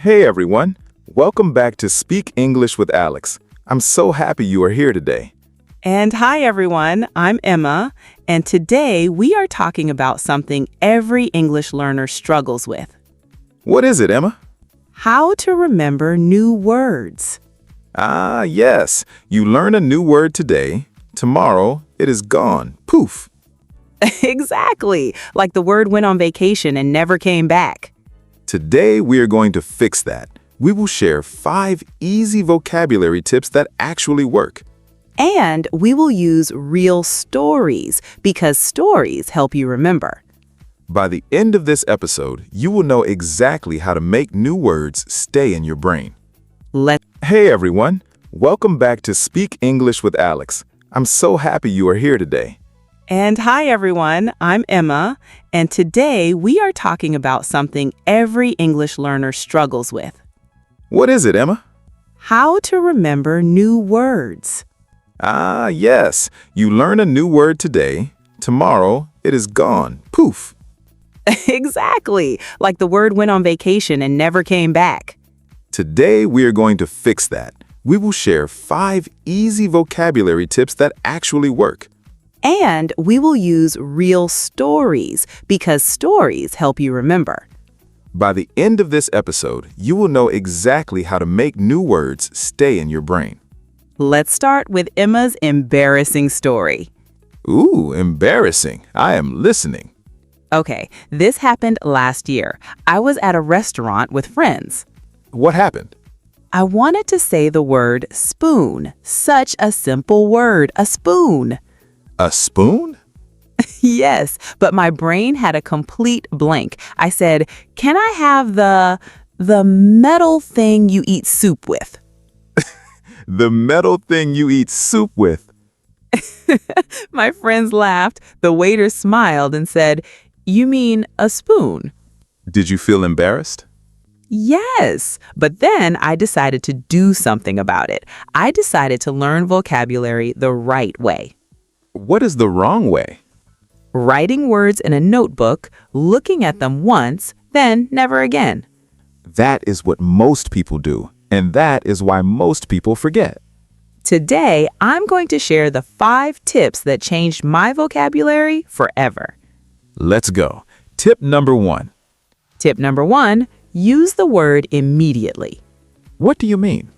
Hey everyone, welcome back to Speak English with Alex. I'm so happy you are here today. And hi, everyone. I'm Emma, and today we are talking about something every English learner struggles with: What is it, Emma? how to remember new words. Ah, yes, you learn a new word today. Tomorrow, it is gone. Poof. Exactly, like the word went on vacation and never came back. Today, we are going to fix that. We will share 5 easy vocabulary tips that actually work. And we will use real stories because stories help you remember. By the end of this episode, you will know exactly how to make new words stay in your brain. Hey everyone, welcome back to Speak English with Alex. I'm so happy you are here today. And hi, everyone. I'm Emma, and today we are talking about something every English learner struggles with: What is it, Emma? how to remember new words. Ah, yes, you learn a new word today. Tomorrow, it is gone. Poof. Exactly, like the word went on vacation and never came back. Today, we are going to fix that. We will share 5 easy vocabulary tips that actually work. And we will use real stories because stories help you remember. By the end of this episode, you will know exactly how to make new words stay in your brain. Let's start with Emma's embarrassing story. Ooh, embarrassing. I am listening. Okay, this happened last year. I was at a restaurant with friends. What happened? I wanted to say the word spoon. Such a simple word, a spoon. A spoon? Yes, but my brain had a complete blank. I said, "Can I have the metal thing you eat soup with?" The metal thing you eat soup with. My friends laughed. The waiter smiled and said, "You mean a spoon?" Did you feel embarrassed? Yes, but then I decided to do something about it. I decided to learn vocabulary the right way. What is the wrong way? Writing words in a notebook, looking at them once, then never again. That is what most people do, and that is why most people forget. Today, I'm going to share the 5 tips that changed my vocabulary forever. Let's go. Tip number 1. Tip number 1, use the word immediately. What do you mean?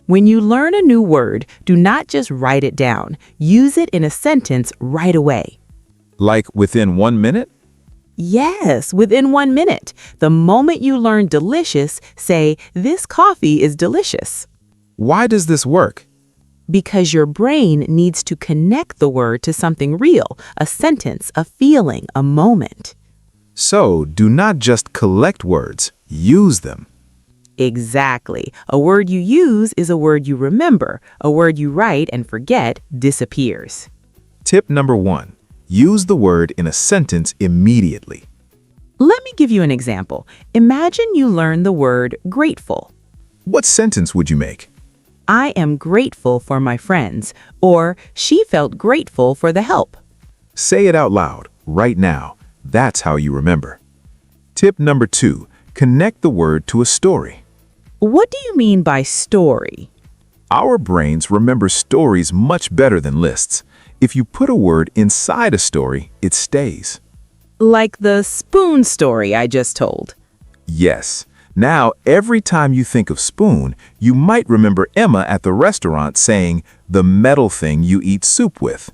When you learn a new word, do not just write it down. Use it in a sentence right away. Like within 1 minute? Yes, within 1 minute. The moment you learn delicious, say, "This coffee is delicious." Why does this work? Because your brain needs to connect the word to something real, a sentence, a feeling, a moment. So, do not just collect words, use them. Exactly. A word you use is a word you remember. A word you write and forget disappears. Tip number 1. Use the word in a sentence immediately. Let me give you an example. Imagine you learn the word grateful. What sentence would you make? I am grateful for my friends, or she felt grateful for the help. Say it out loud, right now. That's how you remember. Tip number 2. Connect the word to a story. What do you mean by story? Our brains remember stories much better than lists. If you put a word inside a story, it stays. Like the spoon story I just told. Yes. Now, every time you think of spoon, you might remember Emma at the restaurant saying, "the metal thing you eat soup with."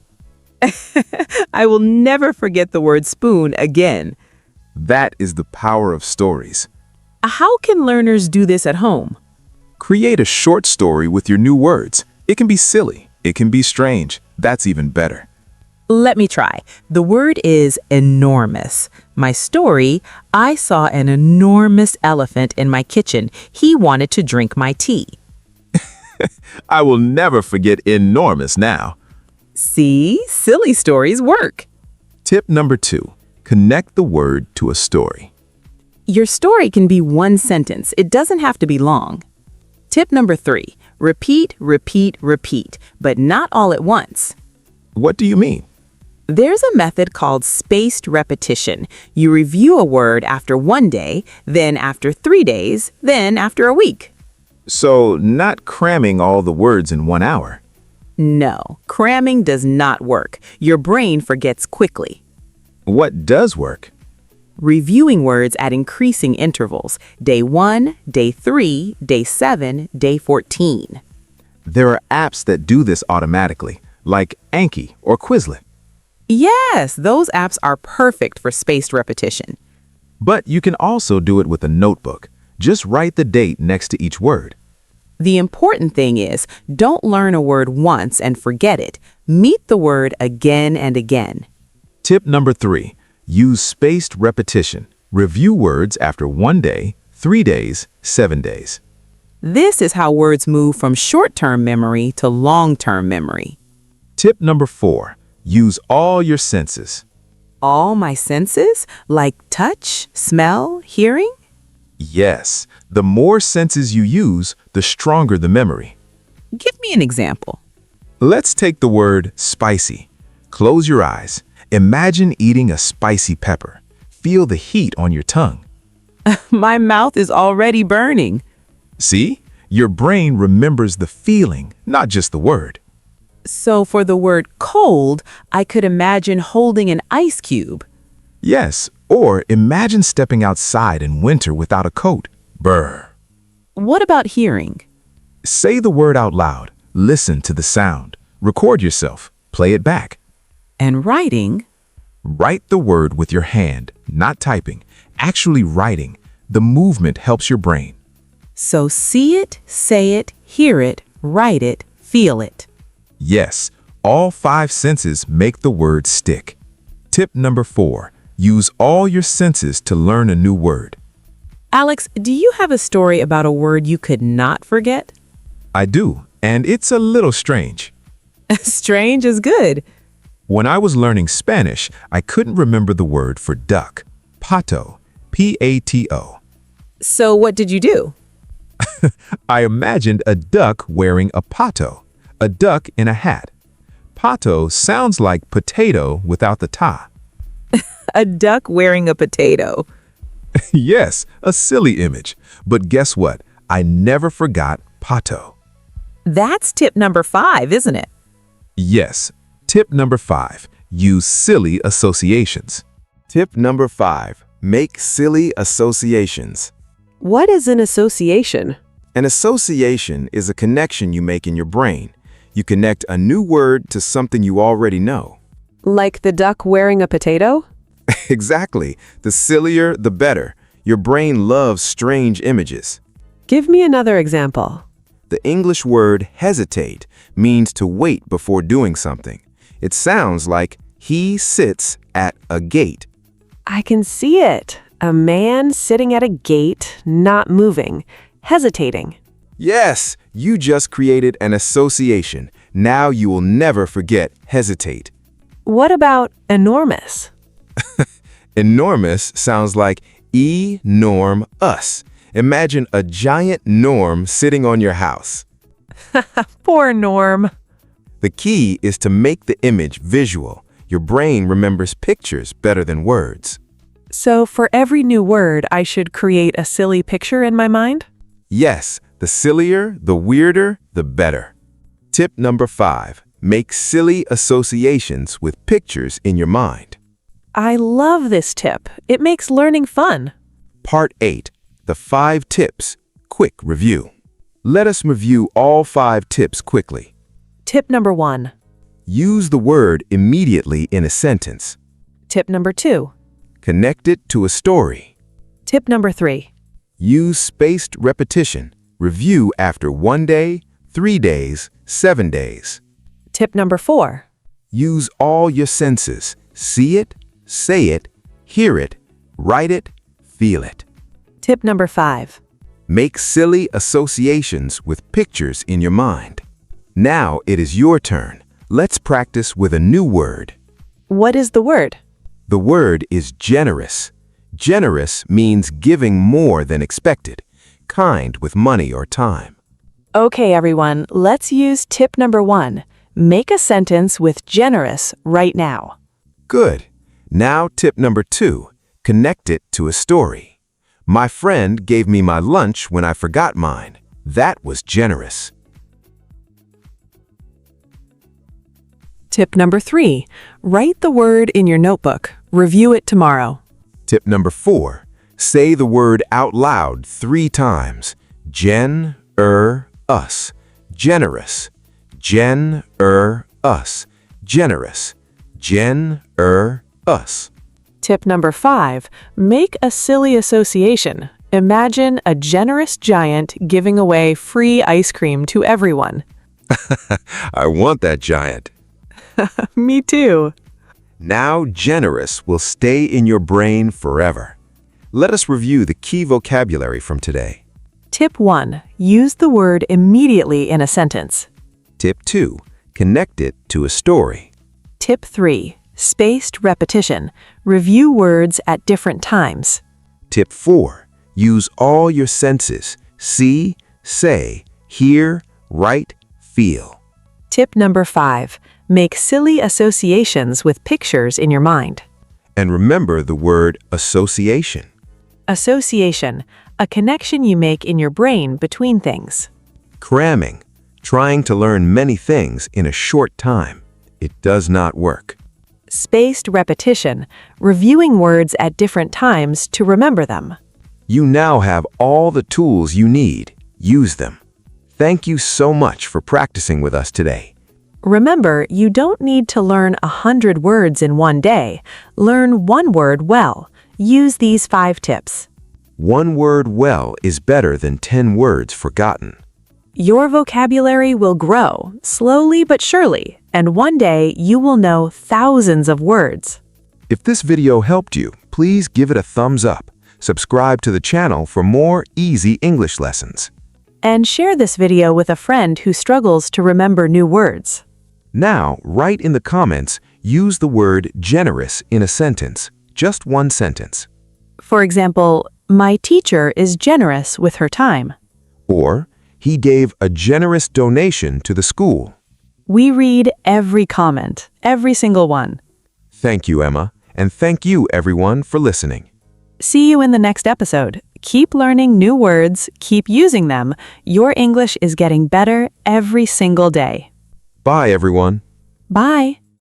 I will never forget the word spoon again. That is the power of stories. How can learners do this at home? Create a short story with your new words. It can be silly. It can be strange. That's even better. Let me try. The word is enormous. My story: I saw an enormous elephant in my kitchen. He wanted to drink my tea. I will never forget enormous now. See, silly stories work. Tip number 2. Connect the word to a story. Your story can be one sentence. It doesn't have to be long. Tip number 3, repeat, repeat, repeat, but not all at once. What do you mean? There's a method called spaced repetition. You review a word after 1 day, then after 3 days, then after a week. So, not cramming all the words in 1 hour. No, cramming does not work. Your brain forgets quickly. What does work? Reviewing words at increasing intervals. Day 1, day 3, day 7, day 14. There are apps that do this automatically, like Anki or Quizlet. Yes, those apps are perfect for spaced repetition. But you can also do it with a notebook. Just write the date next to each word. The important thing is, don't learn a word once and forget it. Meet the word again and again. Tip number 3. Use spaced repetition. Review words after 1 day, 3 days, 7 days. This is how words move from short-term memory to long-term memory. Tip number 4. Use all your senses. All my senses, like touch, smell, hearing? Yes, the more senses you use, the stronger the memory. Give me an example. Let's take the word spicy. Close your eyes. Imagine eating a spicy pepper. Feel the heat on your tongue. My mouth is already burning. See? Your brain remembers the feeling, not just the word. So for the word cold, I could imagine holding an ice cube. Yes, or imagine stepping outside in winter without a coat. Brr. What about hearing? Say the word out loud. Listen to the sound. Record yourself. Play it back. And writing? Write the word with your hand, not typing. Actually writing. The movement helps your brain. So see it, say it, hear it, write it, feel it. Yes, all 5 senses make the word stick. Tip number 4. Use all your senses to learn a new word. Alex, do you have a story about a word you could not forget? I do, and it's a little strange. Strange is good. When I was learning Spanish, I couldn't remember the word for duck. Pato. P-A-T-O. So what did you do? I imagined a duck wearing a pato, a duck in a hat. Pato sounds like potato without the ta. A duck wearing a potato. Yes, a silly image. But guess what? I never forgot pato. That's tip number 5, isn't it? Yes. Tip number 5. Use silly associations. Tip number 5. Make silly associations. What is an association? An association is a connection you make in your brain. You connect a new word to something you already know. Like the duck wearing a potato? Exactly. The sillier, the better. Your brain loves strange images. Give me another example. The English word hesitate means to wait before doing something. It sounds like he sits at a gate. I can see it. A man sitting at a gate, not moving, hesitating. Yes, you just created an association. Now you will never forget hesitate. What about enormous? Enormous sounds like E-norm-us. Imagine a giant norm sitting on your house. Poor Norm. The key is to make the image visual. Your brain remembers pictures better than words. So for every new word, I should create a silly picture in my mind? Yes, the sillier, the weirder, the better. Tip number 5. Make silly associations with pictures in your mind. I love this tip. It makes learning fun. Part 8. The 5 tips. Quick review. Let us review all 5 tips quickly. Tip number 1. Use the word immediately in a sentence. Tip number 2. Connect it to a story. Tip number 3. Use spaced repetition. Review after 1 day, 3 days, 7 days. Tip number 4. Use all your senses. See it, say it, hear it, write it, feel it. Tip number 5. Make silly associations with pictures in your mind. Now it is your turn. Let's practice with a new word. What is the word? The word is generous. Generous means giving more than expected, kind with money or time. Okay, everyone, let's use tip number 1. Make a sentence with generous right now. Good. Now tip number 2, connect it to a story. My friend gave me my lunch when I forgot mine. That was generous. Tip number 3, write the word in your notebook. Review it tomorrow. Tip number 4, say the word out loud 3 times. Us. Generous. Us. Generous. Us. Tip number 5, make a silly association. Imagine a generous giant giving away free ice cream to everyone. I want that giant. Me too. Now generous will stay in your brain forever. Let us review the key vocabulary from today. Tip 1, use the word immediately in a sentence. Tip 2, connect it to a story. Tip 3, spaced repetition. Review words at different times. Tip 4, use all your senses. See, say, hear, write, feel. Tip number 5, make silly associations with pictures in your mind. And remember the word association. Association, a connection you make in your brain between things. Cramming, trying to learn many things in a short time. It does not work. Spaced repetition, reviewing words at different times to remember them. You now have all the tools you need. Use them. Thank you so much for practicing with us today. Remember, you don't need to learn 100 words in one day. Learn one word well. Use these 5 tips. One word well is better than 10 words forgotten. Your vocabulary will grow, slowly but surely, and one day you will know thousands of words. If this video helped you, please give it a thumbs up. Subscribe to the channel for more easy English lessons. And share this video with a friend who struggles to remember new words. Now, write in the comments, use the word generous in a sentence. Just one sentence. For example, my teacher is generous with her time. Or, he gave a generous donation to the school. We read every comment, every single one. Thank you, Emma, and thank you, everyone, for listening. See you in the next episode. Keep learning new words, keep using them. Your English is getting better every single day. Bye, everyone. Bye.